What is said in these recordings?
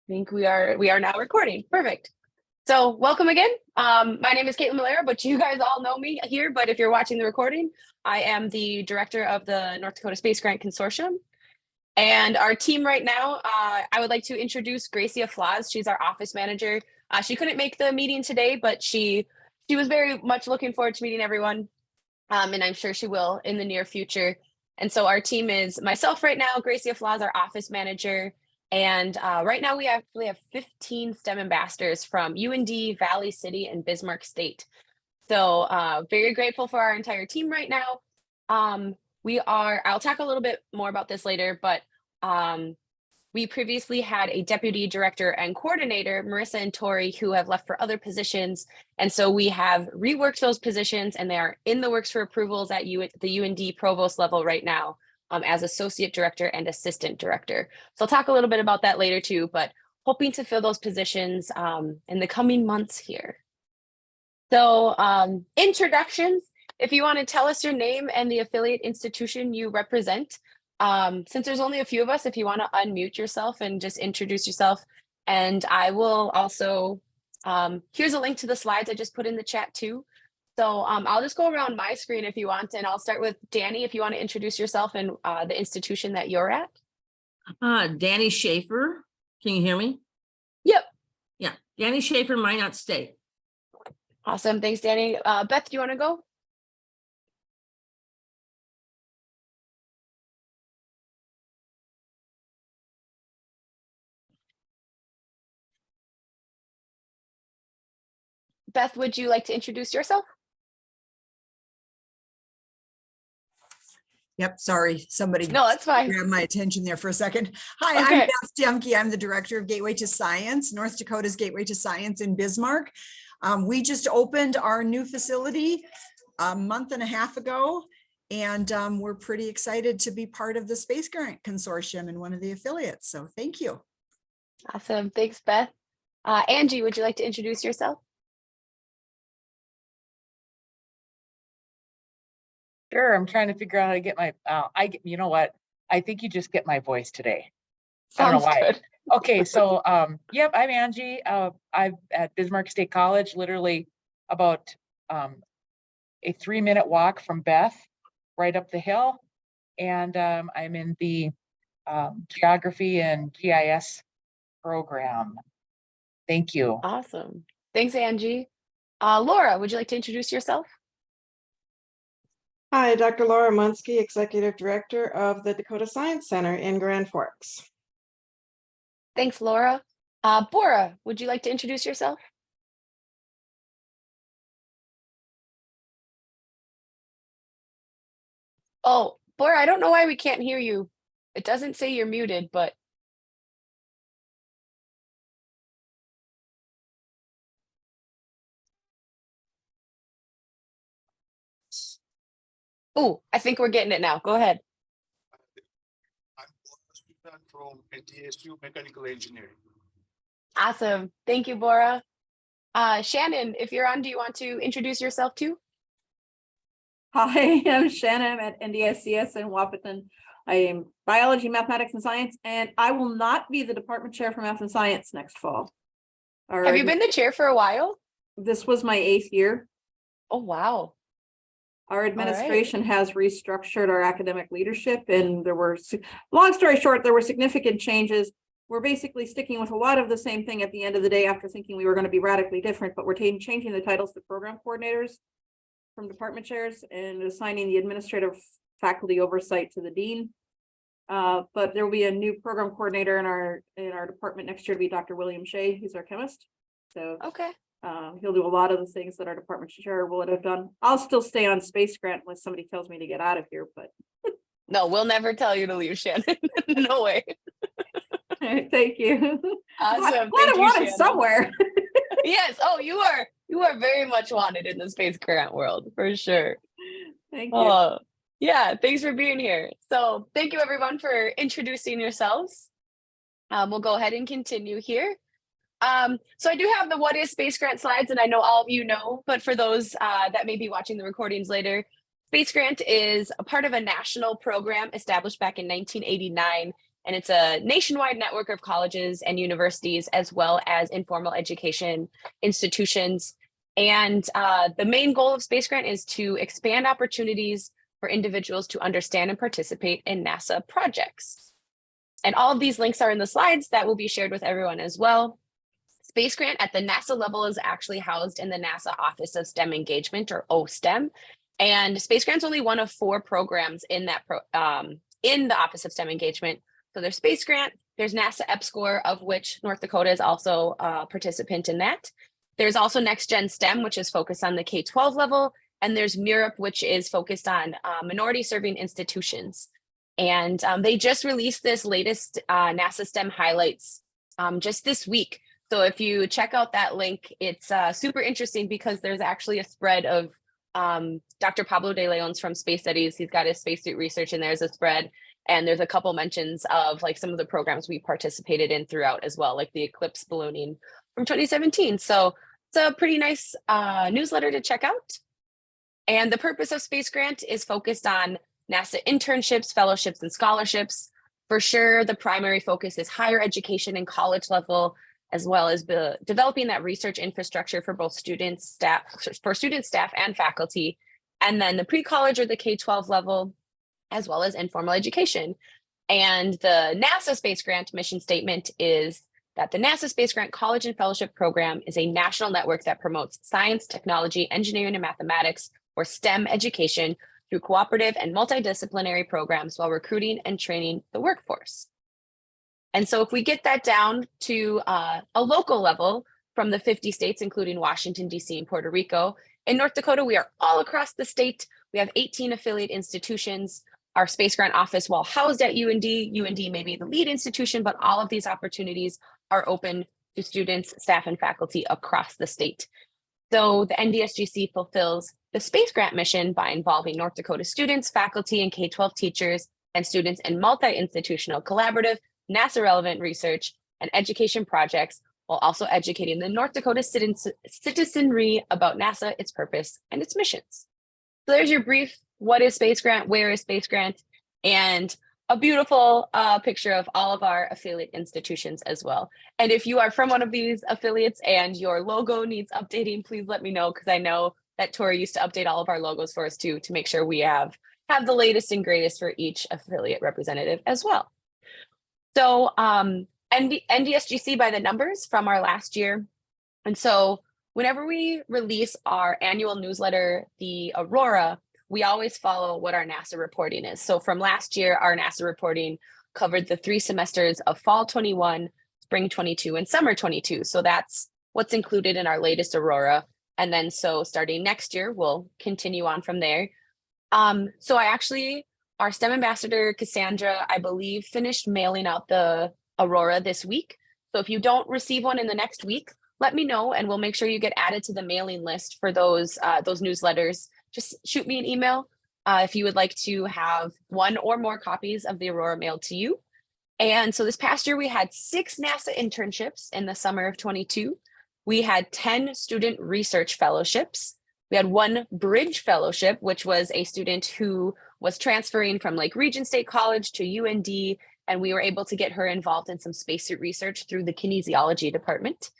think we are now recording. Perfect. So welcome again. My name is Caitlin Malera, but you guys all know me here. But if you're watching the recording, I am the director of the North Dakota Space Grant Consortium. And our team right now, I would like to introduce Gracia Flaz. She's our office manager. She couldn't make the meeting today, but she was very much looking forward to meeting everyone. And I'm sure she will in the near future. And so our team is myself right now, Gracia Flaz, our office manager. And right now we actually have 15 STEM ambassadors from UND, Valley City, and Bismarck State. So very grateful for our entire team right now. I'll talk a little bit more about this later, but we previously had a deputy director and coordinator, Marissa and Tori, who have left for other positions. And so we have reworked those positions and they are in the works for approvals at the UND provost level right now as associate director and assistant director. So I'll talk a little bit about that later too, but hoping to fill those positions in the coming months here. So introductions, if you want to tell us your name and the affiliate institution you represent. Since there's only a few of us, if you want to unmute yourself and just introduce yourself. And I will also, here's a link to the slides I just put in the chat too. So I'll just go around my screen if you want, and I'll start with Danny if you want to introduce yourself and the institution that you're at. Danny Schaefer, can you hear me? Yep. Yeah, Danny Schaefer, Minot State. Awesome, thanks Danny. Beth, do you want to go? Beth, would you like to introduce yourself? Yep, sorry, somebody No, that's fine. grabbed my attention there for a second. Hi, Okay. I'm Beth Demke. I'm the director of Gateway to Science, North Dakota's Gateway to Science in Bismarck. We just opened our new facility a month and a half ago, and we're pretty excited to be part of the Space Grant Consortium and one of the affiliates. So thank you. Awesome, thanks Beth. Angie, would you like to introduce yourself? Sure, I'm trying to figure out how to get my, you know what? I think you just get my voice today. I don't know why. Good. Okay, so, yep, I'm Angie. I'm at Bismarck State College, literally about a 3-minute walk from Beth, right up the hill. And I'm in the Geography and GIS program. Thank you. Awesome. Thanks, Angie. Laura, would you like to introduce yourself? Hi, Dr. Laura Munsky, Executive Director of the Dakota Science Center in Grand Forks. Thanks, Laura. Bora, would you like to introduce yourself? Oh, Bora, I don't know why we can't hear you. It doesn't say you're muted, but. Oh, I think we're getting it now. Go ahead. I'm from NTSU Mechanical Engineering. Awesome. Thank you, Bora. Shannon, if you're on, do you want to introduce yourself too? Hi, I'm Shannon. I'm at NDSCS in Wahpeton. I am biology, mathematics, and science, and I will not be the department chair for math and science next fall. Have you been the chair for a while? This was my 8th year. Oh, wow. Our administration has restructured our academic leadership, and there were, long story short, there were significant changes. We're basically sticking with a lot of the same thing at the end of the day after thinking we were going to be radically different, but we're changing the titles to program coordinators from department chairs and assigning the administrative faculty oversight to the dean. But there will be a new program coordinator in our department next year to be Dr. William Shea, who's our chemist. So okay. He'll do a lot of the things that our department chair would have done. I'll still stay on Space Grant unless somebody tells me to get out of here, but. No, we'll never tell you to leave, Shannon. No way. Thank you. Awesome. I wanted somewhere. Yes. Oh, you are very much wanted in the Space Grant world for sure. Thank you. Yeah, thanks for being here. So thank you everyone for introducing yourselves. We'll go ahead and continue here. So I do have the what is Space Grant slides, and I know all of you know, but for those that may be watching the recordings later, Space Grant is a part of a national program established back in 1989 And it's a nationwide network of colleges and universities, as well as informal education institutions. And the main goal of Space Grant is to expand opportunities for individuals to understand and participate in NASA projects. And all of these links are in the slides that will be shared with everyone as well. Space Grant at the NASA level is actually housed in the NASA Office of STEM Engagement, or OSTEM. And Space Grant's only one of 4 programs in that in the Office of STEM Engagement. So there's Space Grant, there's NASA EPSCoR, of which North Dakota is also a participant in that. There's also Next Gen STEM, which is focused on the K-12 level. And there's MURIP, which is focused on minority serving institutions. And they just released this latest NASA STEM highlights just this week. So if you check out that link, it's super interesting because there's actually a spread of Dr. Pablo de Leon's from Space Studies. He's got his spacesuit research, and there's a spread. And there's a couple mentions of like some of the programs we participated in throughout as well, like the eclipse ballooning from 2017. So it's a pretty nice newsletter to check out. And the purpose of Space Grant is focused on NASA internships, fellowships, and scholarships. For sure, the primary focus is higher education and college level, as well as developing that research infrastructure for both students, staff, and faculty. And then the pre-college or the K-12 level, as well as informal education. And the NASA Space Grant mission statement is that the NASA Space Grant College and Fellowship Program is a national network that promotes science, technology, engineering, and mathematics, or STEM education through cooperative and multidisciplinary programs while recruiting and training the workforce. And so if we get that down to a local level from the 50 states, including Washington, DC, and Puerto Rico, in North Dakota, we are all across the state. We have 18 affiliate institutions. Our Space Grant office, while housed at UND may be the lead institution, but all of these opportunities are open to students, staff, and faculty across the state. So the NDSGC fulfills the Space Grant mission by involving North Dakota students, faculty, and K-12 teachers and students in multi-institutional collaborative, NASA-relevant research and education projects, while also educating the North Dakota citizenry about NASA, its purpose, and its missions. So there's your brief, what is Space Grant, where is Space Grant, and a beautiful picture of all of our affiliate institutions as well. And if you are from one of these affiliates and your logo needs updating, please let me know, because I know that Tori used to update all of our logos for us too, to make sure we have the latest and greatest for each affiliate representative as well. So NDSGC by the numbers from our last year. And so whenever we release our annual newsletter, the Aurora, we always follow what our NASA reporting is. So from last year, our NASA reporting covered the 3 semesters of fall 21, spring 22, and summer 22. So that's what's included in our latest Aurora. And then so starting next year, we'll continue on from there. So our STEM ambassador, Cassandra, I believe, finished mailing out the Aurora this week. So if you don't receive one in the next week, let me know and we'll make sure you get added to the mailing list for those newsletters. Just shoot me an email if you would like to have 1 or more copies of the Aurora mailed to you. And so this past year, we had 6 NASA internships in the summer of 22. We had 10 student research fellowships. We had 1 bridge fellowship, which was a student who was transferring from like Region State College to UND, and we were able to get her involved in some spacesuit research through the kinesiology department.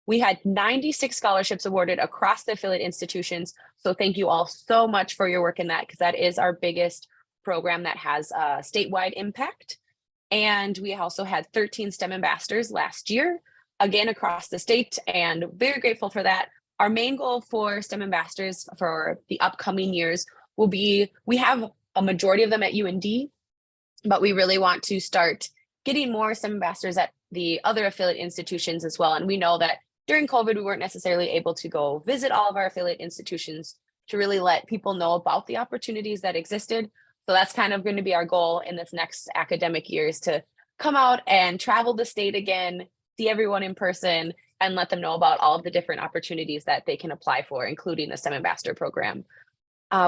We had 96 scholarships awarded across the affiliate institutions. So thank you all so much for your work in that, because that is our biggest program that has a statewide impact. And we also had 13 STEM ambassadors last year, again, across the state, and very grateful for that. Our main goal for STEM ambassadors for the upcoming years will be, we have a majority of them at UND, but we really want to start getting more STEM ambassadors at the other affiliate institutions as well. And we know that during COVID, we weren't necessarily able to go visit all of our affiliate institutions to really let people know about the opportunities that existed. So that's kind of going to be our goal in this next academic year, is to come out and travel the state again, see everyone in person, and let them know about all of the different opportunities that they can apply for, including the STEM Ambassador Program.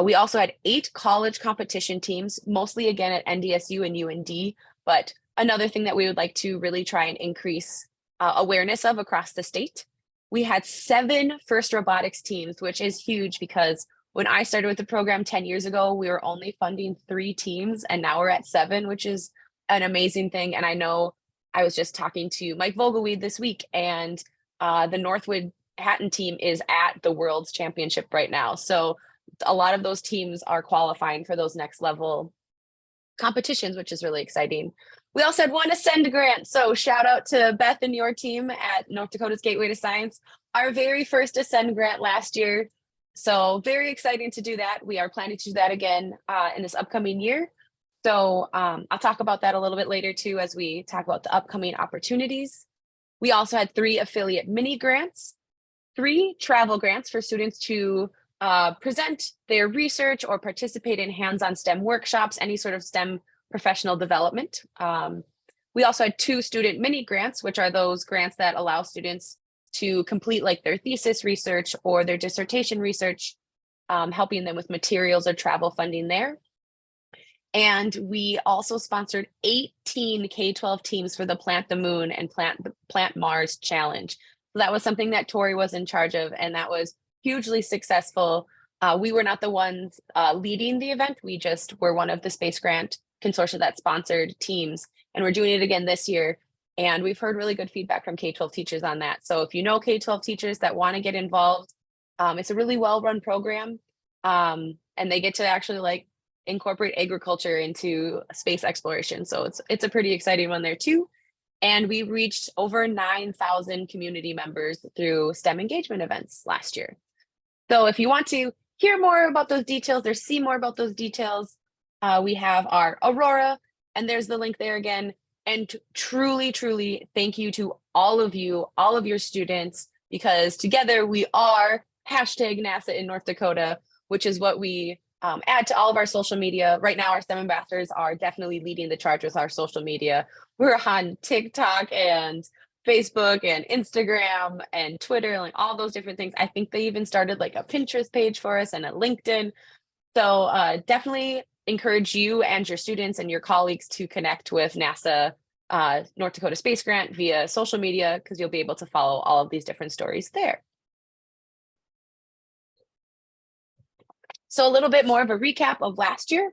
We also had 8 college competition teams, mostly again at NDSU and UND, but another thing that we would like to really try and increase awareness of across the state. We had 7 FIRST robotics teams, which is huge because when I started with the program 10 years ago, we were only funding 3 teams, and now we're at 7, which is an amazing thing. And I know I was just talking to Mike Vogelweed this week, and the Northwood Hatton team is at the World's Championship right now. So a lot of those teams are qualifying for those next level competitions, which is really exciting. We also had one Ascend grant. So shout out to Beth and your team at North Dakota's Gateway to Science, our very first Ascend grant last year. So very exciting to do that. We are planning to do that again in this upcoming year. So I'll talk about that a little bit later too, as we talk about the upcoming opportunities. We also had 3 affiliate mini grants, 3 travel grants for students to present their research or participate in hands-on STEM workshops, any sort of STEM professional development. We also had 2 student mini grants, which are those grants that allow students to complete like their thesis research or their dissertation research, helping them with materials or travel funding there. And we also sponsored 18 K-12 teams for the Plant the Moon and Plant Mars Challenge. So that was something that Tori was in charge of, and that was hugely successful. We were not the ones leading the event. We just were one of the Space Grant Consortia that sponsored teams, and we're doing it again this year. And we've heard really good feedback from K-12 teachers on that. So if you know K-12 teachers that want to get involved, it's a really well-run program, and they get to actually like incorporate agriculture into space exploration. So it's a pretty exciting one there too. And we reached over 9,000 community members through STEM engagement events last year. So if you want to hear more about those details or see more about those details, we have our Aurora, and there's the link there again. And truly, truly thank you to all of you, all of your students, because together we are #NASA in North Dakota, which is what we add to all of our social media. Right now, our STEM ambassadors are definitely leading the charge with our social media. We're on TikTok and Facebook and Instagram and Twitter, and like all those different things. I think they even started like a Pinterest page for us and a LinkedIn. So definitely encourage you and your students and your colleagues to connect with NASA North Dakota Space Grant via social media, because you'll be able to follow all of these different stories there. So a little bit more of a recap of last year.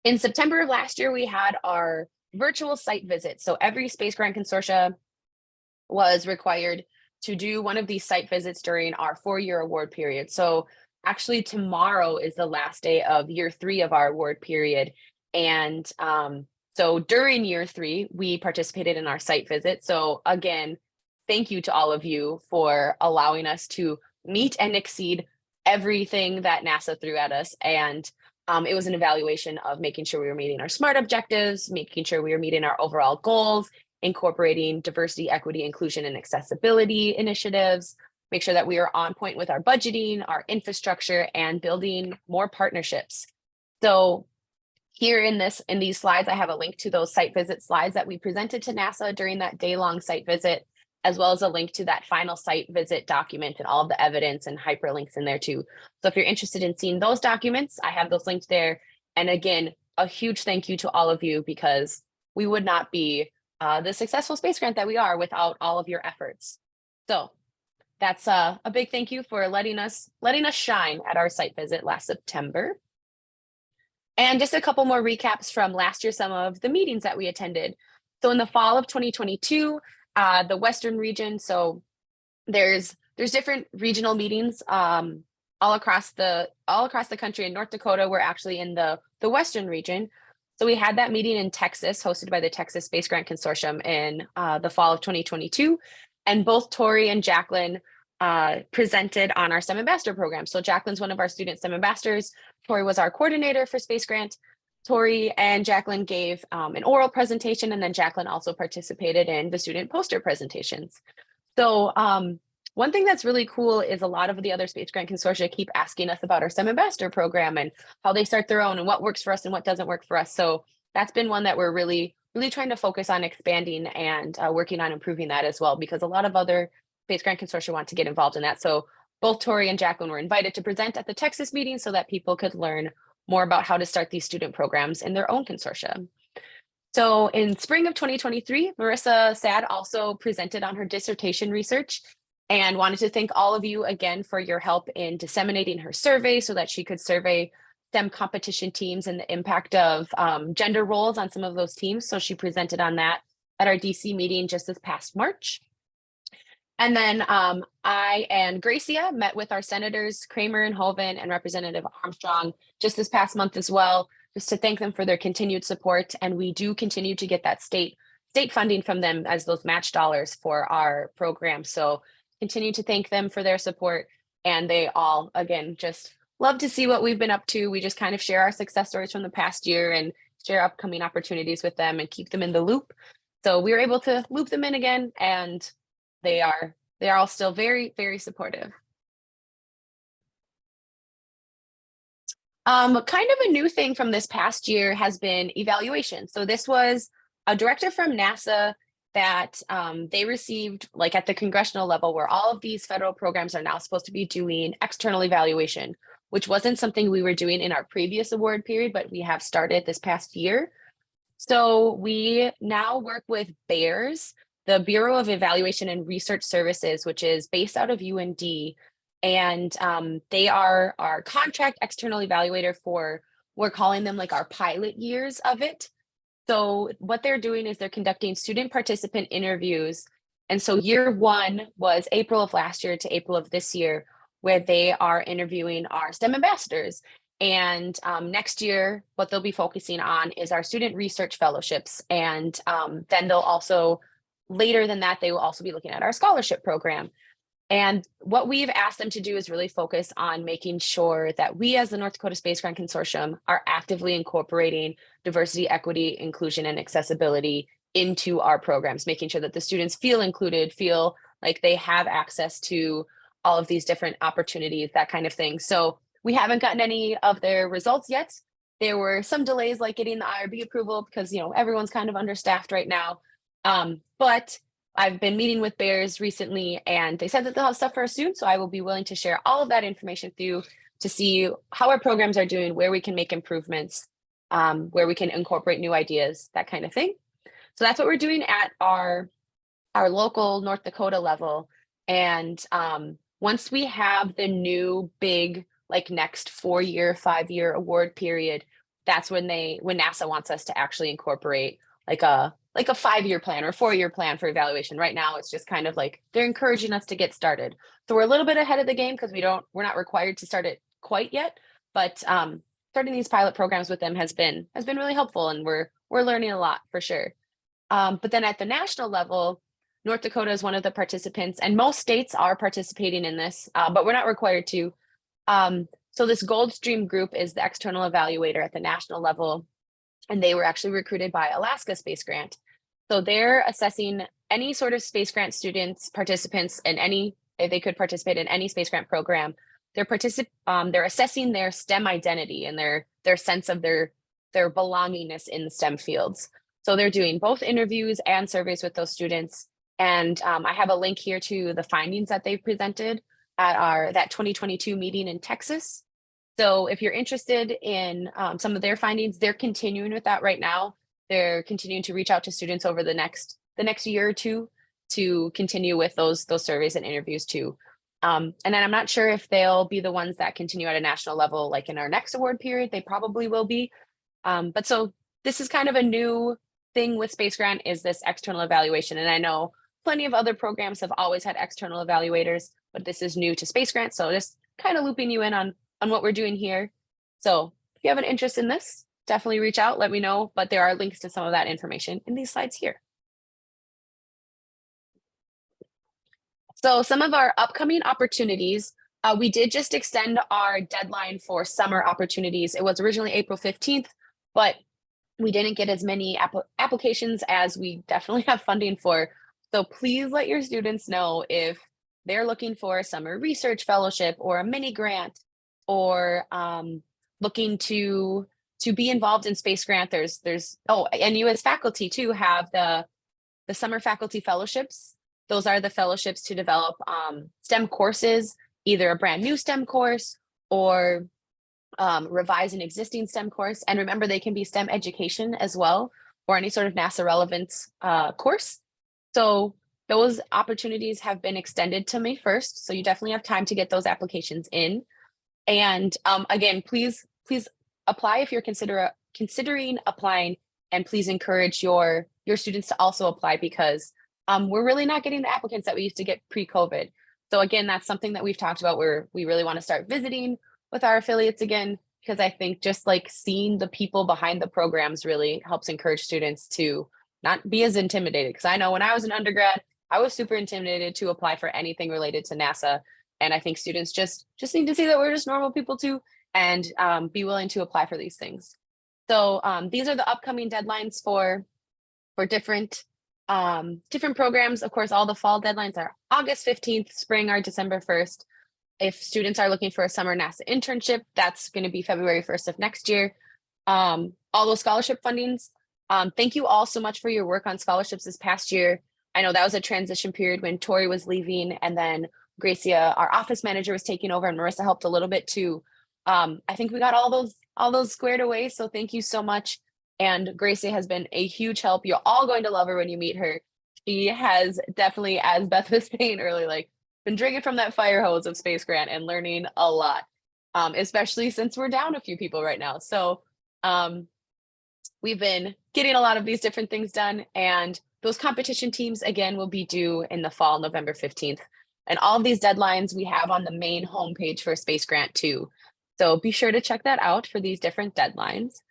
In September of last year, we had our virtual site visit. So every Space Grant Consortia was required to do one of these site visits during our 4-year award period. So actually tomorrow is the last day of year 3 of our award period. And so during year 3, we participated in our site visit. So again, thank you to all of you for allowing us to meet and exceed everything that NASA threw at us. And it was an evaluation of making sure we were meeting our SMART objectives, making sure we were meeting our overall goals, incorporating diversity, equity, inclusion, and accessibility initiatives, make sure that we are on point with our budgeting, our infrastructure, and building more partnerships. So here in these slides, I have a link to those site visit slides that we presented to NASA during that day-long site visit, as well as a link to that final site visit document and all of the evidence and hyperlinks in there too. So if you're interested in seeing those documents, I have those linked there. And again, a huge thank you to all of you, because we would not be the successful space grant that we are without all of your efforts. So that's a big thank you for letting us shine at our site visit last September. And just a couple more recaps from last year, some of the meetings that we attended. So in the fall of 2022, the Western region, so there's different regional meetings all across the country. In North Dakota, we're actually in the Western region. So we had that meeting in Texas, hosted by the Texas Space Grant Consortium in the fall of 2022. And both Tori and Jacqueline presented on our STEM Ambassador program. So Jacqueline's one of our student STEM ambassadors. Tori was our coordinator for Space Grant. Tori and Jacqueline gave an oral presentation, and then Jacqueline also participated in the student poster presentations. So one thing that's really cool is a lot of the other Space Grant Consortia keep asking us about our STEM Ambassador program and how they start their own and what works for us and what doesn't work for us. So that's been one that we're really trying to focus on expanding and working on improving that as well, because a lot of other Space Grant Consortia want to get involved in that. So both Tori and Jacqueline were invited to present at the Texas meeting so that people could learn more about how to start these student programs in their own consortia. So in spring of 2023, Marissa Sad also presented on her dissertation research and wanted to thank all of you again for your help in disseminating her survey so that she could survey STEM competition teams and the impact of gender roles on some of those teams. So she presented on that at our DC meeting just this past March. And then I and Gracia met with our senators, Kramer and Hoeven and Representative Armstrong just this past month as well, just to thank them for their continued support. And we do continue to get that state funding from them as those match dollars for our program. So continue to thank them for their support. And they all, again, just love to see what we've been up to. We just kind of share our success stories from the past year and share upcoming opportunities with them and keep them in the loop. So we were able to loop them in again, and they are all still very, very supportive. Kind of a new thing from this past year has been evaluation. So this was a directive from NASA that they received, like at the congressional level, where all of these federal programs are now supposed to be doing external evaluation, which wasn't something we were doing in our previous award period, but we have started this past year. So we now work with BEARS, the Bureau of Evaluation and Research Services, which is based out of UND. And they are our contract external evaluator for, we're calling them like our pilot years of it. So what they're doing is they're conducting student participant interviews. And so year one was April of last year to April of this year, where they are interviewing our STEM ambassadors. And next year, what they'll be focusing on is our student research fellowships. And then they'll also, later than that, they will also be looking at our scholarship program. And what we've asked them to do is really focus on making sure that we as the North Dakota Space Grant Consortium are actively incorporating diversity, equity, inclusion, and accessibility into our programs, making sure that the students feel included, feel like they have access to all of these different opportunities, that kind of thing. So we haven't gotten any of their results yet. There were some delays like getting the IRB approval because, you know, everyone's kind of understaffed right now. But I've been meeting with BEARS recently, and they said that they'll have stuff for us soon. So I will be willing to share all of that information with you to see how our programs are doing, where we can make improvements, where we can incorporate new ideas, that kind of thing. So that's what we're doing at our local North Dakota level. And once we have the new big, like next 4-year, 5-year award period, that's when NASA wants us to actually incorporate like a 5-year plan or 4-year plan for evaluation. Right now, it's just kind of like they're encouraging us to get started. So we're a little bit ahead of the game because we're not required to start it quite yet. But starting these pilot programs with them has been really helpful, and we're learning a lot for sure. But then at the national level, North Dakota is one of the participants, and most states are participating in this, but we're not required to. So this Gold Stream group is the external evaluator at the national level, and they were actually recruited by Alaska Space Grant. So they're assessing any sort of space grant students, participants, and if they could participate in any space grant program. They're assessing their STEM identity and their sense of their belongingness in the STEM fields. So they're doing both interviews and surveys with those students. And I have a link here to the findings that they presented at that 2022 meeting in Texas. So if you're interested in some of their findings, they're continuing with that right now. They're continuing to reach out to students over the next year or two to continue with those surveys and interviews too. And then I'm not sure if they'll be the ones that continue at a national level, like in our next award period. They probably will be. But so this is kind of a new thing with Space Grant, is this external evaluation. And I know plenty of other programs have always had external evaluators, but this is new to Space Grant. So just kind of looping you in on what we're doing here. So if you have an interest in this, definitely reach out, let me know. But there are links to some of that information in these slides here. So some of our upcoming opportunities, we did just extend our deadline for summer opportunities. It was originally April 15th, but we didn't get as many applications as we definitely have funding for. So please let your students know if they're looking for a summer research fellowship or a mini grant, or looking to be involved in Space Grant. And you as faculty too have the summer faculty fellowships. Those are the fellowships to develop STEM courses, either a brand new STEM course or revise an existing STEM course. And remember, they can be STEM education as well, or any sort of NASA relevance course. So those opportunities have been extended to May 1st. So you definitely have time to get those applications in. And again, please apply if you're considering applying, and please encourage your students to also apply because we're really not getting the applicants that we used to get pre-COVID. So again, that's something that we've talked about where we really want to start visiting with our affiliates again, because I think just like seeing the people behind the programs really helps encourage students to not be as intimidated. Because I know when I was an undergrad, I was super intimidated to apply for anything related to NASA. And I think students just need to see that we're just normal people too, and be willing to apply for these things. So these are the upcoming deadlines for different programs. Of course, all the fall deadlines are August 15th, spring are December 1st. If students are looking for a summer NASA internship, that's going to be February 1st of next year. All those scholarship fundings. Thank you all so much for your work on scholarships this past year. I know that was a transition period when Tori was leaving, and then Gracia, our office manager, was taking over, and Marissa helped a little bit too. I think we got all those squared away. So thank you so much. And Gracie has been a huge help. You're all going to love her when you meet her. She has definitely, as Beth was saying earlier, like been drinking from that fire hose of Space Grant and learning a lot, especially since we're down a few people right now. So we've been getting a lot of these different things done, and those competition teams again will be due in the fall, November 15th. And all of these deadlines we have on the main homepage for Space Grant too. So be sure to check that out for these different deadlines.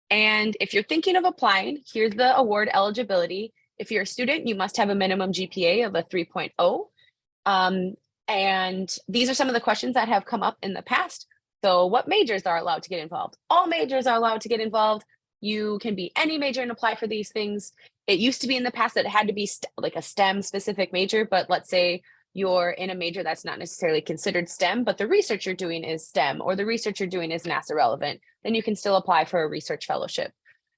And if you're thinking of applying, here's the award eligibility. If you're a student, you must have a minimum GPA of a 3.0. And these are some of the questions that have come up in the past. So what majors are allowed to get involved? All majors are allowed to get involved. You can be any major and apply for these things. It used to be in the past that it had to be like a STEM specific major, but let's say you're in a major that's not necessarily considered STEM, but the research you're doing is STEM, or the research you're doing is NASA relevant, then you can still apply for a research fellowship.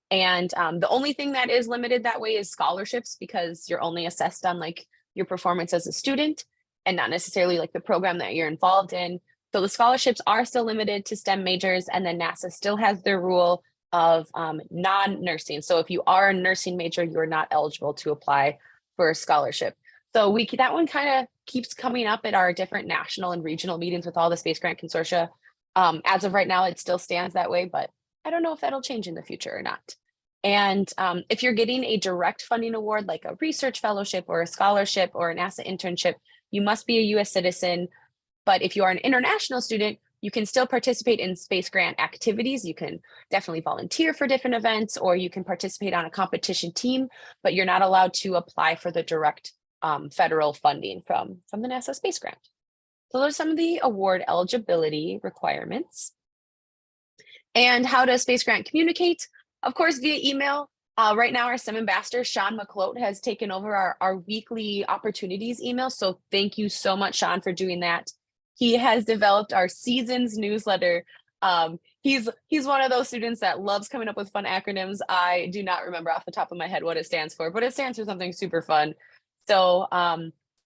And the only thing that is limited that way is scholarships, because you're only assessed on like your performance as a student and not necessarily like the program that you're involved in. So the scholarships are still limited to STEM majors, and then NASA still has their rule of non-nursing. So if you are a nursing major, you're not eligible to apply for a scholarship. So that one kind of keeps coming up at our different national and regional meetings with all the Space Grant Consortia. As of right now, it still stands that way, but I don't know if that'll change in the future or not. And if you're getting a direct funding award, like a research fellowship or a scholarship or a NASA internship, you must be a US citizen. But if you are an international student, you can still participate in Space Grant activities. You can definitely volunteer for different events, or you can participate on a competition team, but you're not allowed to apply for the direct federal funding from the NASA Space Grant. So those are some of the award eligibility requirements. And how does Space Grant communicate? Of course, via email. Right now, our STEM ambassador, Sean McClote, has taken over our weekly opportunities email. So thank you so much, Sean, for doing that. He has developed our seasons newsletter. He's one of those students that loves coming up with fun acronyms. I do not remember off the top of my head what it stands for, but it stands for something super fun. So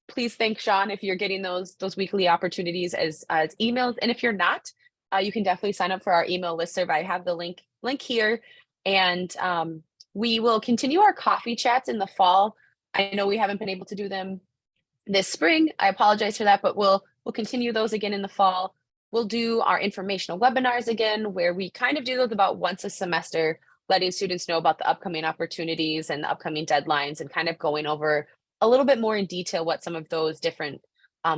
please thank Sean if you're getting those weekly opportunities as emails. And if you're not, you can definitely sign up for our email listserv. I have the link here. And we will continue our coffee chats in the fall. I know we haven't been able to do them this spring. I apologize for that, but we'll continue those again in the fall. We'll do our informational webinars again, where we kind of do those about once a semester, letting students know about the upcoming opportunities and the upcoming deadlines, and kind of going over a little bit more in detail what some of those different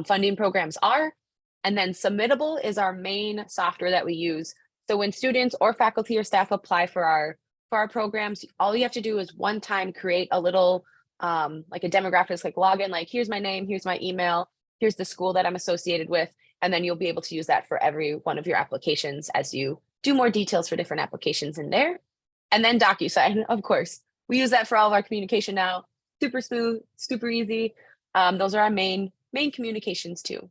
funding programs are. And then Submittable is our main software that we use. So when students or faculty or staff apply for our programs, all you have to do is one time create a little like a demographics, like login, like here's my name, here's my email, here's the school that I'm associated with, and then you'll be able to use that for every one of your applications as you do more details for different applications in there. And then DocuSign, of course, we use that for all of our communication now. Super smooth, super easy. Those are our main communications too.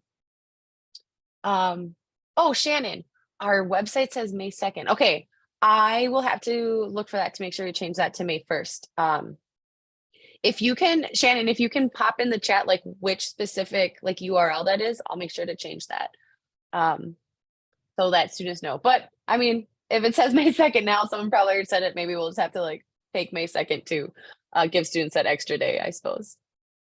Oh, Shannon, our website says May 2nd. Okay, I will have to look for that to make sure we change that to May 1st. If you can, Shannon, if you can pop in the chat, like which specific like URL that is, I'll make sure to change that so that students know. But I mean, if it says May 2nd now, someone probably already said it. Maybe we'll just have to like take May 2nd to give students that extra day, I suppose.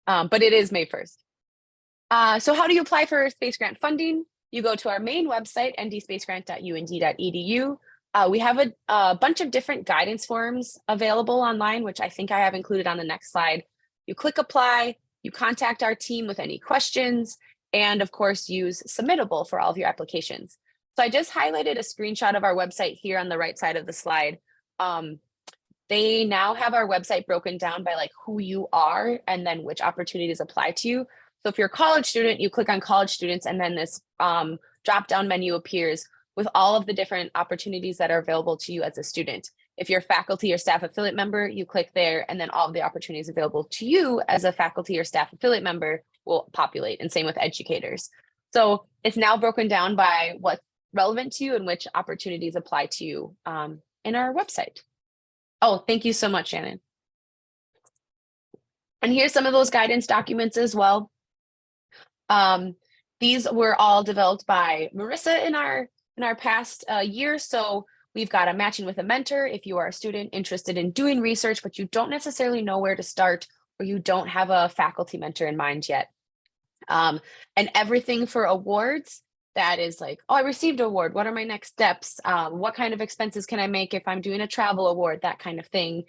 But it is May 1st. So how do you apply for Space Grant funding? You go to our main website, ndspacegrant.und.edu. We have a bunch of different guidance forms available online, which I think I have included on the next slide. You click apply, you contact our team with any questions, and of course use submittable for all of your applications. So I just highlighted a screenshot of our website here on the right side of the slide. They now have our website broken down by like who you are and then which opportunities apply to you. So if you're a college student, you click on college students and then this drop-down menu appears with all of the different opportunities that are available to you as a student. If you're a faculty or staff affiliate member, you click there and then all of the opportunities available to you as a faculty or staff affiliate member will populate, and same with educators. So it's now broken down by what's relevant to you and which opportunities apply to you in our website. Oh, thank you so much, Shannon. And here's some of those guidance documents as well. These were all developed by Marissa in our past year. So we've got a matching with a mentor. If you are a student interested in doing research, but you don't necessarily know where to start, or you don't have a faculty mentor in mind yet. And everything for awards, that is like, oh, I received an award. What are my next steps? What kind of expenses can I make if I'm doing a travel award, that kind of thing.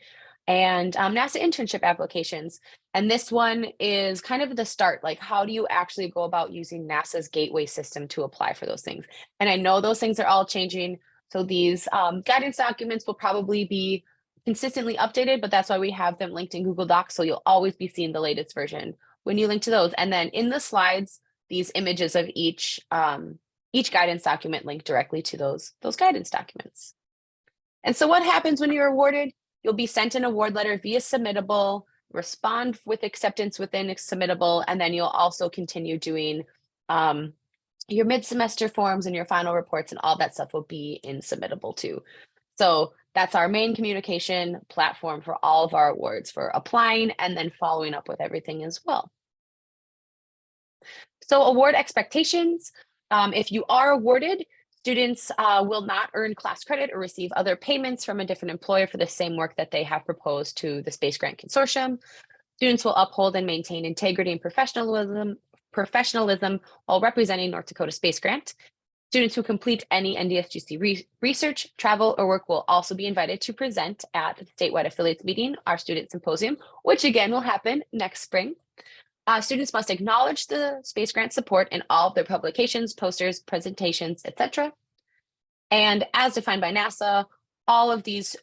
And NASA internship applications. And this one is kind of the start, like how do you actually go about using NASA's gateway system to apply for those things? And I know those things are all changing. So these guidance documents will probably be consistently updated, but that's why we have them linked in Google Docs. So you'll always be seeing the latest version when you link to those. And then in the slides, these images of each guidance document link directly to those guidance documents. And so what happens when you're awarded? You'll be sent an award letter via submittable, respond with acceptance within submittable, and then you'll also continue doing your mid-semester forms and your final reports, and all that stuff will be in submittable too. So that's our main communication platform for all of our awards, for applying and then following up with everything as well. So award expectations, if you are awarded, students will not earn class credit or receive other payments from a different employer for the same work that they have proposed to the Space Grant Consortium. Students will uphold and maintain integrity and professionalism while representing North Dakota Space Grant. Students who complete any NDSGC research, travel, or work will also be invited to present at the statewide affiliates meeting, our student symposium, which again will happen next spring. Students must acknowledge the Space Grant support in all of their publications, posters, presentations, etc. And as defined by NASA, all this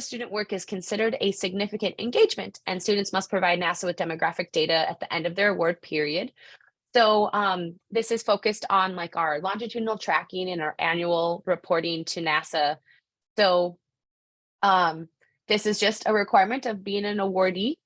student work is considered a significant engagement, and students must provide NASA with demographic data at the end of their award period. So this is focused on like our longitudinal tracking and our annual reporting to NASA. So this is just a requirement of being an awardee.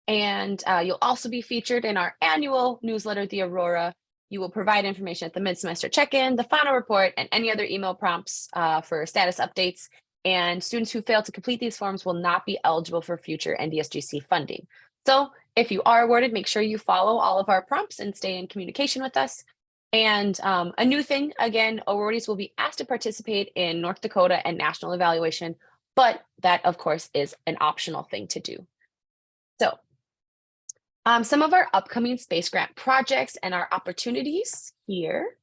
And you'll also be featured in our annual newsletter, The Aurora. You will provide information at the mid-semester check-in, the final report, and any other email prompts for status updates. And students who fail to complete these forms will not be eligible for future NDSGC funding. So if you are awarded, make sure you follow all of our prompts and stay in communication with us. And a new thing, again, awardees will be asked to participate in North Dakota and national evaluation, but that, of course, is an optional thing to do. So some of our upcoming space grant projects and our opportunities here.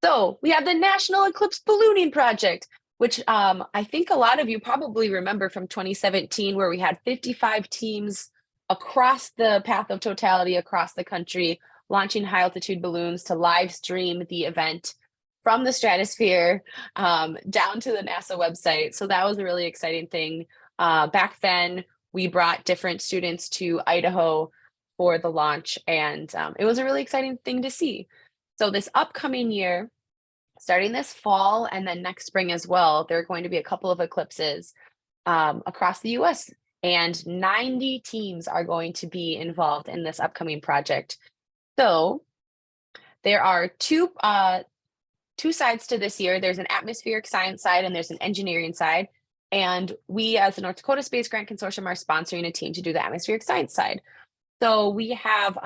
So we have the National Eclipse Ballooning Project, which I think a lot of you probably remember from 2017, where we had 55 teams across the path of totality across the country, launching high altitude balloons to live stream the event from the stratosphere down to the NASA website. So that was a really exciting thing. Back then, we brought different students to Idaho for the launch, and it was a really exciting thing to see. So this upcoming year, starting this fall and then next spring as well, there are going to be a couple of eclipses across the US, and 90 teams are going to be involved in this upcoming project. So there are two sides to this year. There's an atmospheric science side and there's an engineering side. And we, as the North Dakota Space Grant Consortium, are sponsoring a team to do the atmospheric science side. So we have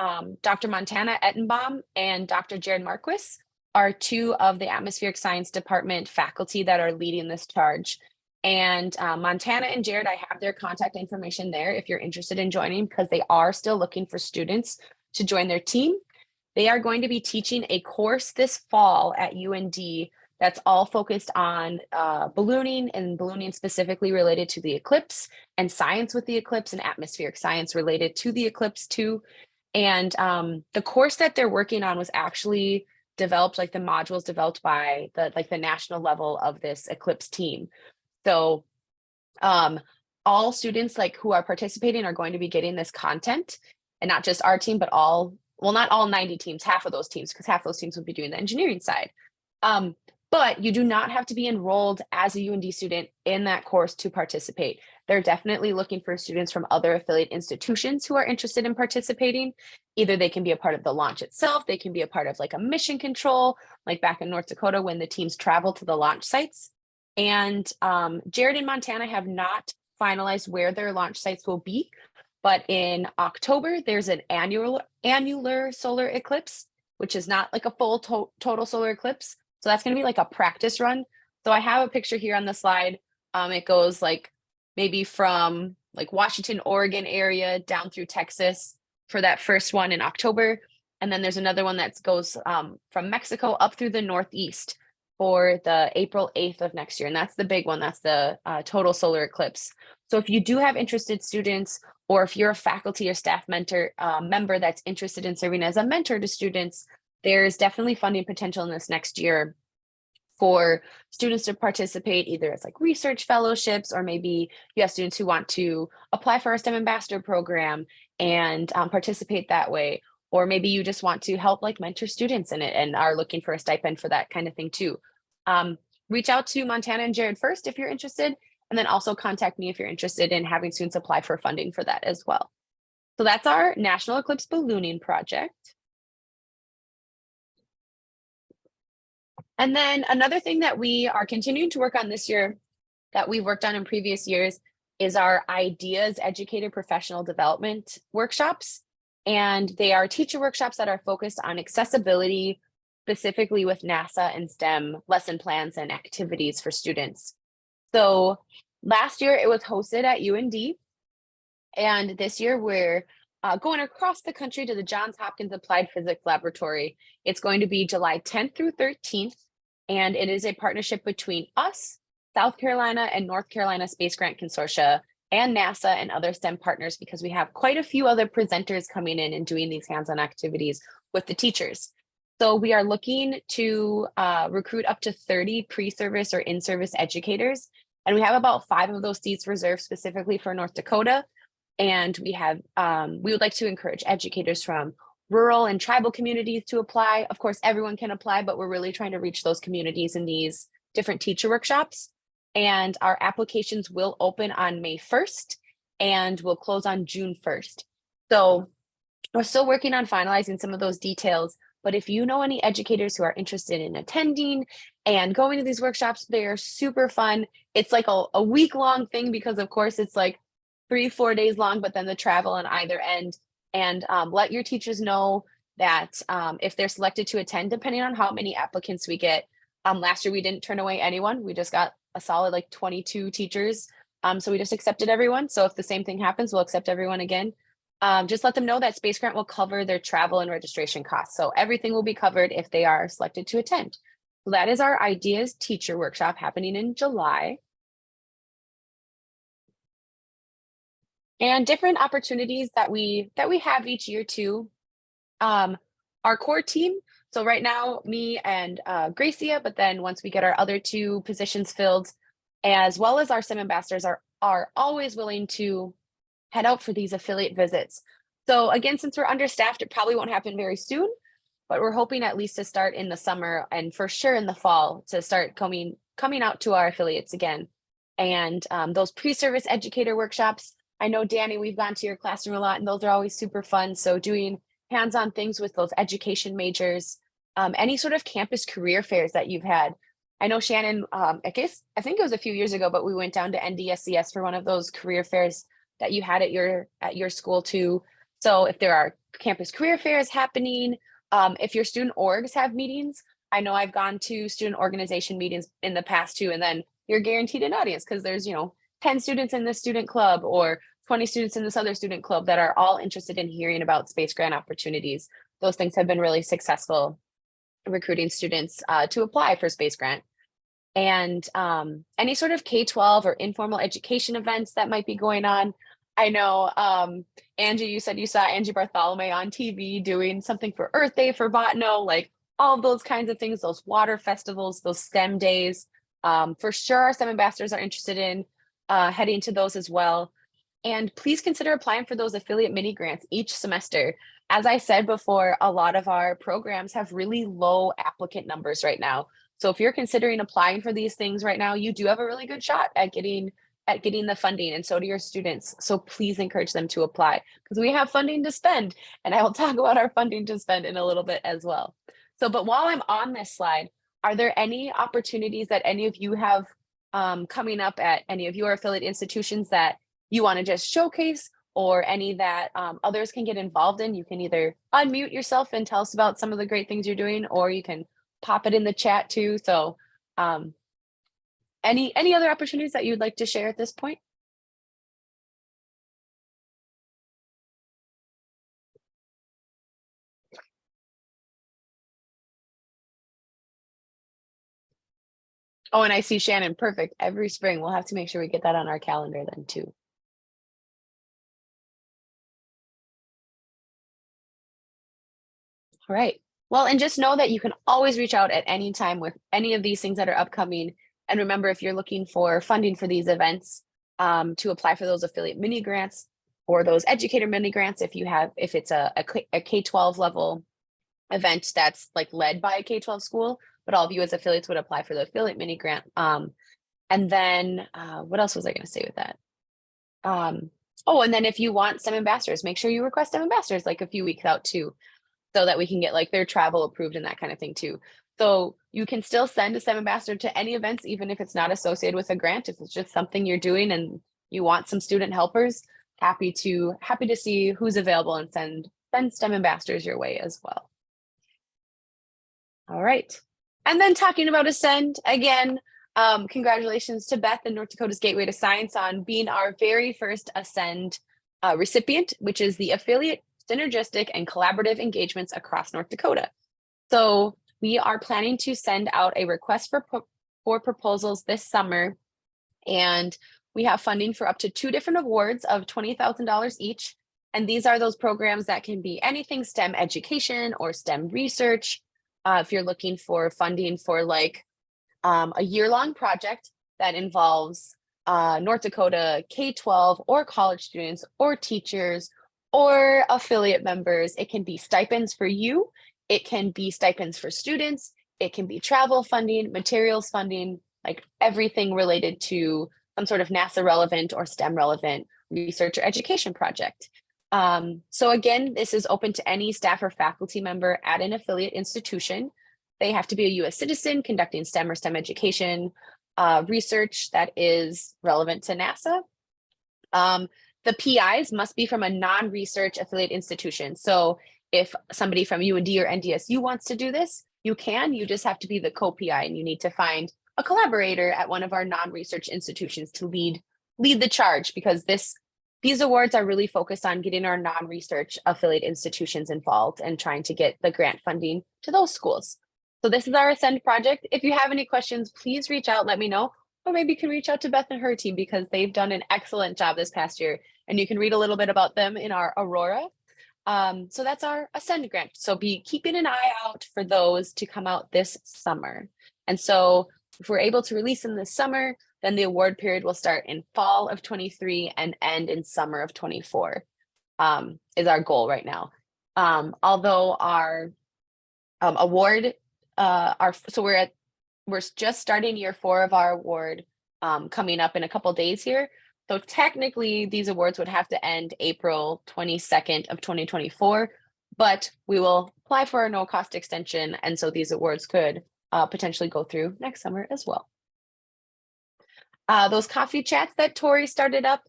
Dr. Montana Ettenbaum and Dr. Jared Marquis are two of the atmospheric science department faculty that are leading this charge. And Montana and Jared, I have their contact information there if you're interested in joining, because they are still looking for students to join their team. They are going to be teaching a course this fall at UND that's all focused on ballooning, and ballooning specifically related to the eclipse, and science with the eclipse, and atmospheric science related to the eclipse too. And the course that they're working on was actually developed, like the modules developed by the national level of this eclipse team. So all students who are participating are going to be getting this content, and not just our team, but not all 90 teams, half of those teams, because half those teams would be doing the engineering side. But you do not have to be enrolled as a UND student in that course to participate. They're definitely looking for students from other affiliate institutions who are interested in participating. Either they can be a part of the launch itself, they can be a part of a mission control, like back in North Dakota when the teams travel to the launch sites. And Jared and Montana have not finalized where their launch sites will be, but in October, there's an annular solar eclipse, which is not a full total solar eclipse. So that's going to be a practice run. So I have a picture here on the slide. It goes maybe from Washington, Oregon area down through Texas for that first one in October. And then there's another one that goes from Mexico up through the Northeast for the April 8th of next year. And that's the big one. That's the total solar eclipse. So if you do have interested students, or if you're a faculty or staff member that's interested in serving as a mentor to students, there's definitely funding potential in this next year for students to participate, either as research fellowships, or maybe you have students who want to apply for our STEM ambassador program and participate that way. Or maybe you just want to help mentor students in it and are looking for a stipend for that kind of thing too. Reach out to Montana and Jared first if you're interested, and then also contact me if you're interested in having students apply for funding for that as well. So that's our National Eclipse Ballooning Project. And then another thing that we are continuing to work on this year that we've worked on in previous years is our Ideas Educator Professional Development workshops. And they are teacher workshops that are focused on accessibility, specifically with NASA and STEM lesson plans and activities for students. So last year it was hosted at UND. And this year we're going across the country to the Johns Hopkins Applied Physics Laboratory. It's going to be July 10th through 13th. And it is a partnership between us, South Carolina and North Carolina Space Grant Consortia, and NASA and other STEM partners, because we have quite a few other presenters coming in and doing these hands-on activities with the teachers. So we are looking to recruit up to 30 pre-service or in-service educators. And we have about 5 of those seats reserved specifically for North Dakota. And we would like to encourage educators from rural and tribal communities to apply. Of course, everyone can apply, but we're really trying to reach those communities in these different teacher workshops. And our applications will open on May 1st and will close on June 1st. So we're still working on finalizing some of those details, but if you know any educators who are interested in attending and going to these workshops, they are super fun. It's a week-long thing, because of course it's 3-4 days long, but then the travel on either end. And let your teachers know that if they're selected to attend, depending on how many applicants we get. Last year we didn't turn away anyone. We just got a solid 22 teachers. So we just accepted everyone. So if the same thing happens, we'll accept everyone again. Just let them know that Space Grant will cover their travel and registration costs. So everything will be covered if they are selected to attend. So that is our Ideas Teacher Workshop happening in July. And different opportunities that we have each year too. Our core team. So right now, me and Gracia, but then once we get our other 2 positions filled, as well as our STEM ambassadors are always willing to head out for these affiliate visits. So again, since we're understaffed, it probably won't happen very soon, but we're hoping at least to start in the summer and for sure in the fall to start coming out to our affiliates again. And those pre-service educator workshops, I know, Danny, we've gone to your classroom a lot, and those are always super fun. So doing hands-on things with those education majors, any sort of campus career fairs that you've had. I know Shannon, I think it was a few years ago, but we went down to NDSCS for one of those career fairs that you had at your school too. So if there are campus career fairs happening, if your student orgs have meetings, I know I've gone to student organization meetings in the past too, and then you're guaranteed an audience because there's 10 students in this student club or 20 students in this other student club that are all interested in hearing about space grant opportunities. Those things have been really successful recruiting students to apply for Space Grant. And any sort of K-12 or informal education events that might be going on. I know, Angie, you said you saw Angie Bartholomew on TV doing something for Earth Day for Botano, like all of those kinds of things, those water festivals, those STEM days. For sure, our STEM ambassadors are interested in heading to those as well. And please consider applying for those affiliate mini grants each semester. As I said before, a lot of our programs have really low applicant numbers right now. So if you're considering applying for these things right now, you do have a really good shot at getting the funding, and so do your students. So please encourage them to apply because we have funding to spend, and I will talk about our funding to spend in a little bit as well. So, but while I'm on this slide, are there any opportunities that any of you have coming up at any of your affiliate institutions that you want to just showcase, or any that others can get involved in? You can either unmute yourself and tell us about some of the great things you're doing, or you can pop it in the chat too. So any other opportunities that you'd like to share at this point? Oh, and I see Shannon, perfect. Every spring, we'll have to make sure we get that on our calendar then too. All right. Well, and just know that you can always reach out at any time with any of these things that are upcoming. And remember, if you're looking for funding for these events, to apply for those affiliate mini grants or those educator mini grants, if it's a K-12 level event that's like led by a K-12 school, but all of you as affiliates would apply for the affiliate mini grant. And then what else was I going to say with that? Oh, and then if you want STEM ambassadors, make sure you request STEM ambassadors like a few weeks out too, so that we can get like their travel approved and that kind of thing too. So you can still send a STEM ambassador to any events, even if it's not associated with a grant. If it's just something you're doing and you want some student helpers, happy to see who's available and send STEM ambassadors your way as well. All right. And then talking about Ascend, again, congratulations to Beth and North Dakota's Gateway to Science on being our very first Ascend recipient, which is the Affiliate Synergistic and Collaborative Engagements across North Dakota. So we are planning to send out a request for proposals this summer, and we have funding for up to 2 different awards of $20,000 each. And these are those programs that can be anything STEM education or STEM research. If you're looking for funding for like a year-long project that involves North Dakota K-12 or college students or teachers or affiliate members, it can be stipends for you. It can be stipends for students. It can be travel funding, materials funding, like everything related to some sort of NASA relevant or STEM relevant research or education project. So again, this is open to any staff or faculty member at an affiliate institution. They have to be a US citizen conducting STEM or STEM education research that is relevant to NASA. The PIs must be from a non-research affiliate institution. So if somebody from UND or NDSU wants to do this, you can. You just have to be the co-PI, and you need to find a collaborator at one of our non-research institutions to lead the charge, because these awards are really focused on getting our non-research affiliate institutions involved and trying to get the grant funding to those schools. So this is our Ascend project. If you have any questions, please reach out, let me know, or maybe you can reach out to Beth and her team because they've done an excellent job this past year, and you can read a little bit about them in our Aurora. So that's our Ascend grant. So be keeping an eye out for those to come out this summer. And so if we're able to release them this summer, then the award period will start in fall of 23 and end in summer of 24, is our goal right now. Although our award, we're just starting year 4 of our award coming up in a couple days here. So technically these awards would have to end April 22nd of 2024, but we will apply for a no-cost extension. And so these awards could potentially go through next summer as well. Those coffee chats that Tori started up,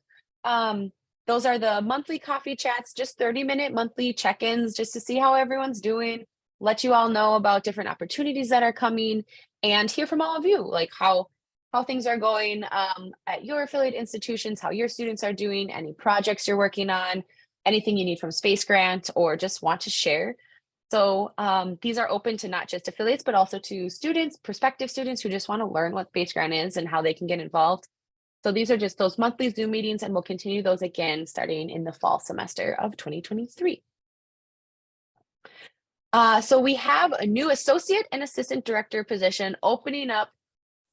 those are the monthly coffee chats, just 30-minute monthly check-ins just to see how everyone's doing, let you all know about different opportunities that are coming, and hear from all of you, like how things are going at your affiliate institutions, how your students are doing, any projects you're working on, anything you need from Space Grant or just want to share. So these are open to not just affiliates, but also to students, prospective students who just want to learn what Space Grant is and how they can get involved. So these are just those monthly Zoom meetings, and we'll continue those again starting in the fall semester of 2023. So we have a new associate and assistant director position opening up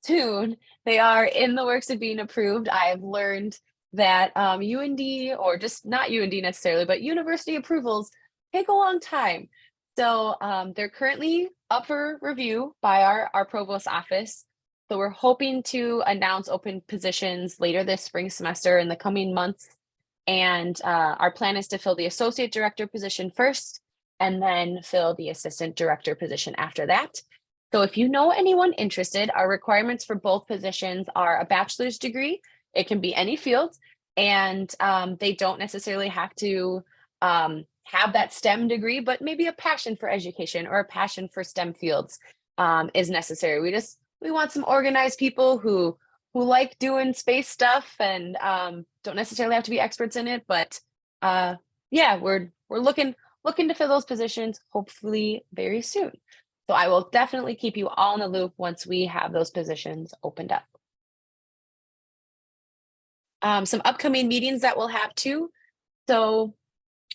soon. They are in the works of being approved. I have learned that UND, or just not UND necessarily, but university approvals take a long time. So they're currently up for review by our provost office. So we're hoping to announce open positions later this spring semester in the coming months. And our plan is to fill the associate director position first, and then fill the assistant director position after that. So if you know anyone interested, our requirements for both positions are a bachelor's degree. It can be any field, and they don't necessarily have to have that STEM degree, but maybe a passion for education or a passion for STEM fields is necessary. We want some organized people who like doing space stuff and don't necessarily have to be experts in it, but yeah, we're looking to fill those positions hopefully very soon. So I will definitely keep you all in the loop once we have those positions opened up. Some upcoming meetings that we'll have too. So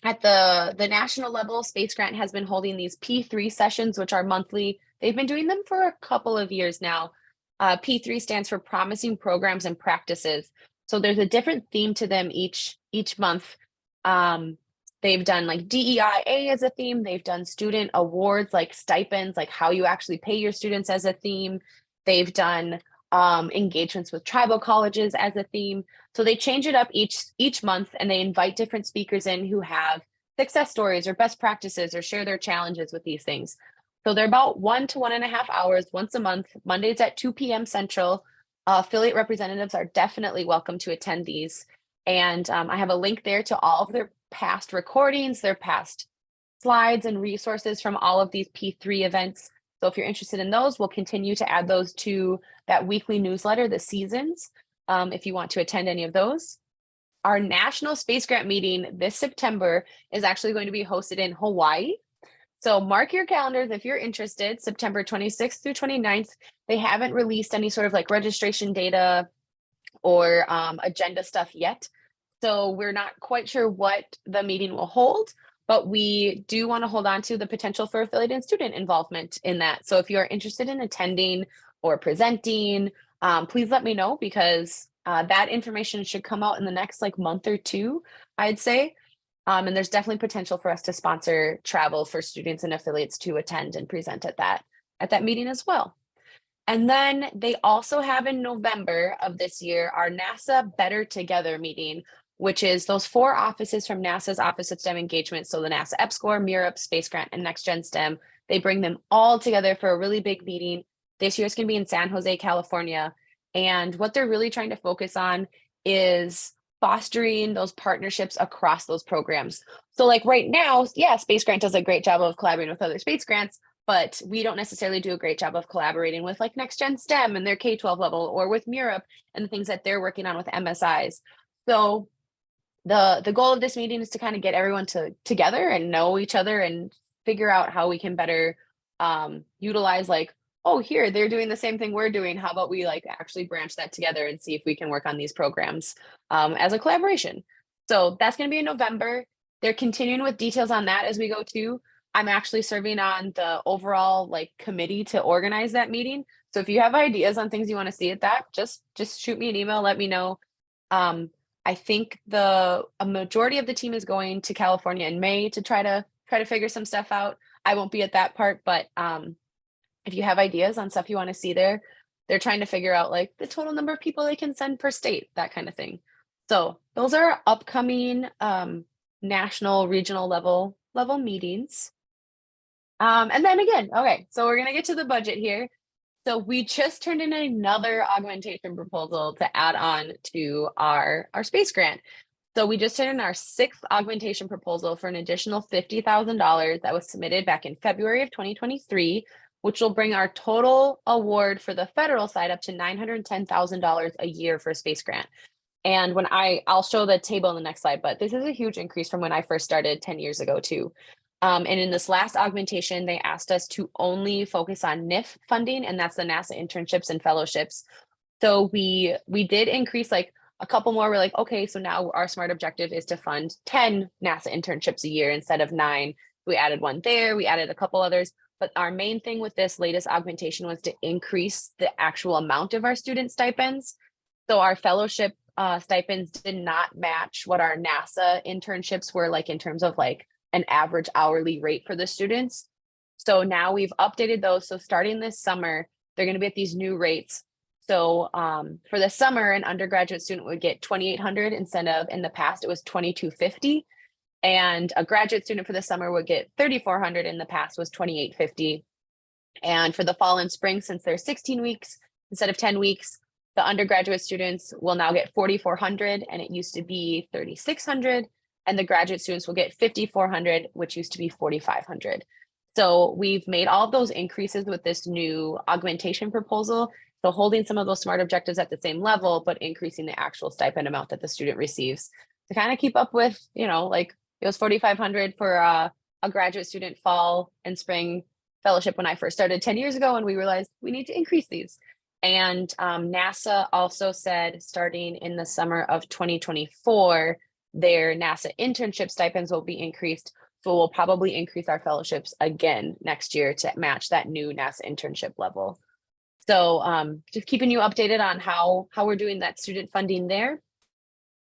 at the national level, Space Grant has been holding these P3 sessions, which are monthly. They've been doing them for a couple of years now. P3 stands for Promising Programs and Practices. So there's a different theme to them each month. They've done like DEIA as a theme. They've done student awards, like stipends, like how you actually pay your students as a theme. They've done engagements with tribal colleges as a theme. So they change it up each month, and they invite different speakers in who have success stories or best practices or share their challenges with these things. So they're about 1 to 1.5 hours once a month, Mondays at 2 p.m. Central. Affiliate representatives are definitely welcome to attend these. And I have a link there to all of their past recordings, their past slides and resources from all of these P3 events. So if you're interested in those, we'll continue to add those to that weekly newsletter, the seasons, if you want to attend any of those. Our National Space Grant meeting this September is actually going to be hosted in Hawaii. So mark your calendars if you're interested, September 26th through 29th. They haven't released any sort of like registration data or agenda stuff yet. So we're not quite sure what the meeting will hold, but we do want to hold on to the potential for affiliate and student involvement in that. So if you are interested in attending or presenting, please let me know, because that information should come out in the next like month or two, I'd say. And there's definitely potential for us to sponsor travel for students and affiliates to attend and present at that meeting as well. And then they also have in November of this year, our NASA Better Together meeting, which is those 4 offices from NASA's Office of STEM Engagement. So the NASA EPSCoR, MURAP, Space Grant, and Next Gen STEM. They bring them all together for a really big meeting. This year it's going to be in San Jose, California. And what they're really trying to focus on is fostering those partnerships across those programs. So like right now, yeah, Space Grant does a great job of collaborating with other space grants, but we don't necessarily do a great job of collaborating with like Next Gen STEM and their K-12 level, or with MURAP and the things that they're working on with MSIs. So the goal of this meeting is to kind of get everyone together and know each other and figure out how we can better utilize, like, oh, here, they're doing the same thing we're doing. How about we like actually branch that together and see if we can work on these programs as a collaboration. So that's going to be in November. They're continuing with details on that as we go too. I'm actually serving on the overall like committee to organize that meeting. So if you have ideas on things you want to see at that, just shoot me an email, let me know. I think a majority of the team is going to California in May to try to figure some stuff out. I won't be at that part, but if you have ideas on stuff you want to see there, they're trying to figure out like the total number of people they can send per state, that kind of thing. So those are upcoming national, regional level meetings. And then again, okay, so we're gonna get to the budget here. So we just turned in another augmentation proposal to add on to our space grant. So we just turned in our 6th augmentation proposal for an additional $50,000 that was submitted back in February of 2023, which will bring our total award for the federal side up to $910,000 a year for a space grant. And when I'll show the table in the next slide, but this is a huge increase from when I first started 10 years ago too. And in this last augmentation, they asked us to only focus on NIF funding, and that's the NASA internships and fellowships. So we did increase like a couple more. We're like, okay, so now our SMART objective is to fund 10 NASA internships a year instead of 9. We added one there, we added a couple others. But our main thing with this latest augmentation was to increase the actual amount of our student stipends. So our fellowship stipends did not match what our NASA internships were like in terms of like an average hourly rate for the students. So now we've updated those. So starting this summer, they're going to be at these new rates. So for the summer, an undergraduate student would get $2,800 instead of in the past it was $2,250. And a graduate student for the summer would get $3,400. In the past was $2,850. And for the fall and spring, since they're 16 weeks instead of 10 weeks, the undergraduate students will now get $4,400, and it used to be $3,600. And the graduate students will get $5,400, which used to be $4,500. So we've made all of those increases with this new augmentation proposal. So holding some of those SMART objectives at the same level, but increasing the actual stipend amount that the student receives to kind of keep up with, you know, like it was $4,500 for a graduate student fall and spring fellowship when I first started 10 years ago, and we realized we need to increase these. And NASA also said starting in the summer of 2024, their NASA internship stipends will be increased. So we'll probably increase our fellowships again next year to match that new NASA internship level. So just keeping you updated on how we're doing that student funding there.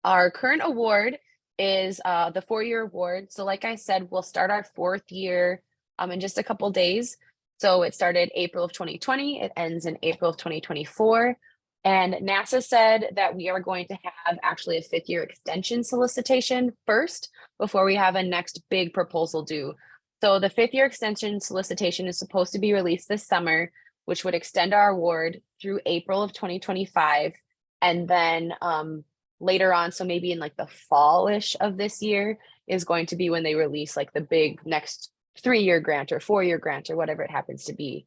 Our current award is the 4-year award. So like I said, we'll start our 4th year in just a couple days. So it started April of 2020. It ends in April of 2024. And NASA said that we are going to have actually a 5th year extension solicitation first before we have a next big proposal due. So the 5th year extension solicitation is supposed to be released this summer, which would extend our award through April of 2025. And then later on, so maybe in like the fall-ish of this year is going to be when they release like the big next 3-year grant or 4-year grant or whatever it happens to be.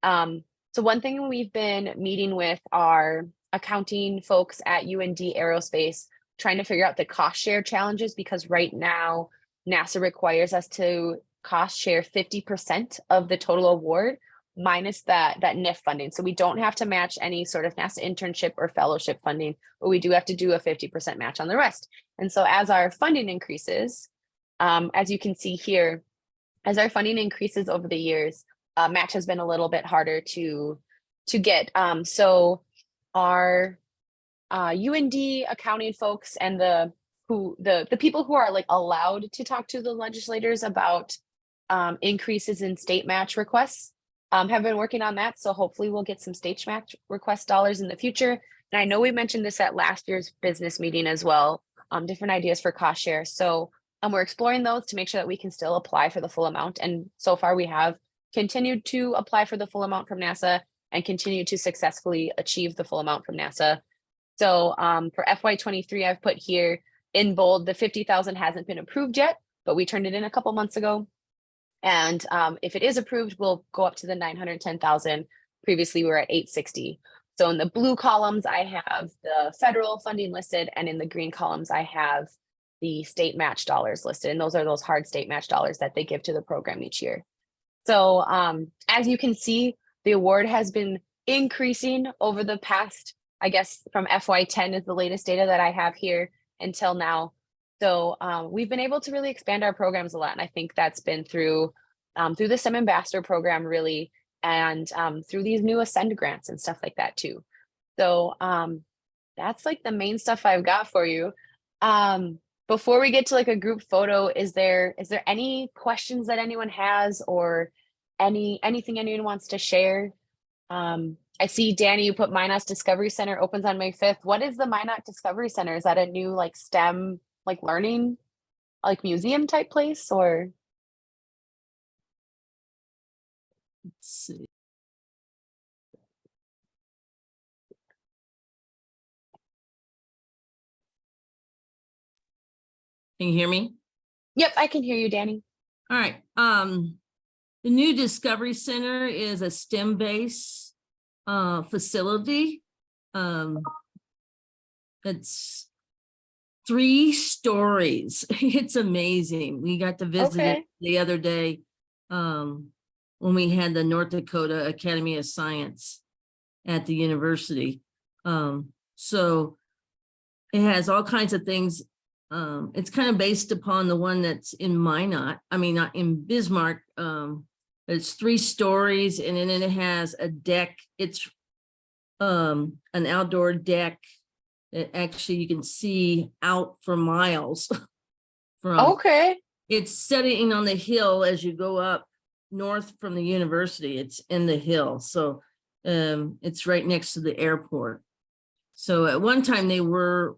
So one thing we've been meeting with our accounting folks at UND Aerospace, trying to figure out the cost share challenges, because right now NASA requires us to cost share 50% of the total award minus that NIF funding. So we don't have to match any sort of NASA internship or fellowship funding, but we do have to do a 50% match on the rest. And so as our funding increases, as you can see here, as our funding increases over the years, match has been a little bit harder to get. So our UND accounting folks and the people who are like allowed to talk to the legislators about increases in state match requests have been working on that. So hopefully we'll get some state match request dollars in the future. And I know we mentioned this at last year's business meeting as well, different ideas for cost share. So we're exploring those to make sure that we can still apply for the full amount. And so far we have continued to apply for the full amount from NASA and continue to successfully achieve the full amount from NASA. So for FY23, I've put here in bold, the 50,000 hasn't been approved yet, but we turned it in a couple months ago. And if it is approved, we'll go up to the 910,000. Previously, we were at 860. So in the blue columns, I have the federal funding listed, and in the green columns, I have the state match dollars listed. And those are those hard state match dollars that they give to the program each year. So as you can see, the award has been increasing over the past, I guess from FY10 is the latest data that I have here until now. So we've been able to really expand our programs a lot. And I think that's been through the STEM Ambassador program really, and through these new Ascend grants and stuff like that too. So that's like the main stuff I've got for you. Before we get to like a group photo, is there any questions that anyone has, or anything anyone wants to share? I see, Danny, you put Minot Discovery Center opens on May 5th. What is the Minot Discovery Center? Is that a new like STEM like learning like museum type place, or? Let's see. Can you hear me? Yep, I can hear you, Danny. All right. The new Discovery Center is a STEM-based facility. It's 3 stories. It's amazing. We got to visit it Okay. the other day when we had the North Dakota Academy of Science at the university. So it has all kinds of things. It's kind of based upon the one that's in Minot. I mean, not in Bismarck. It's 3 stories, and then it has a deck. It's an outdoor deck that actually you can see out for miles from. Okay. It's sitting on the hill as you go up north from the university. It's in the hill. So it's right next to the airport. So at one time they were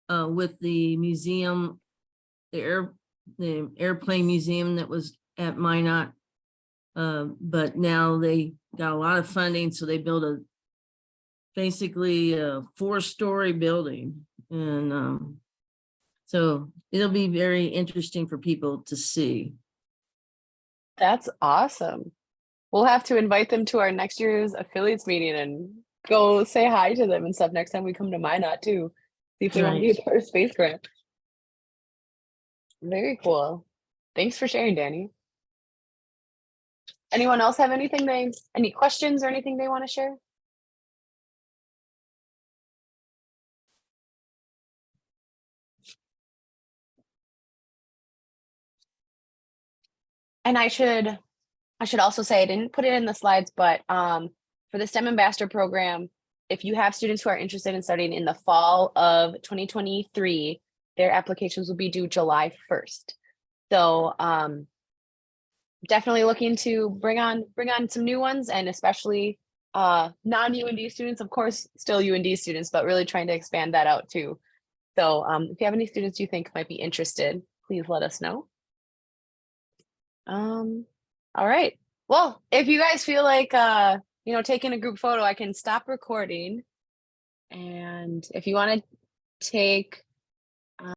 with the museum, the airplane museum that was at Minot. But now they got a lot of funding, so they built basically a 4-story building. And so it'll be very interesting for people to see. That's awesome. We'll have to invite them to our next year's affiliates meeting and go say hi to them and stuff next time we come to Minot too. See if they want to be a part of Space Grant. Very cool. Thanks for sharing, Danny. Anyone else have anything any questions or anything they want to share? And I should also say, I didn't put it in the slides, but for the STEM Ambassador Program, if you have students who are interested in studying in the fall of 2023, their applications will be due July 1st. So definitely looking to bring on some new ones, and especially non-UND students, of course, still UND students, but really trying to expand that out too. So if you have any students you think might be interested, please let us know. All right. Well, if you guys feel like taking a group photo, I can stop recording. And if you want to take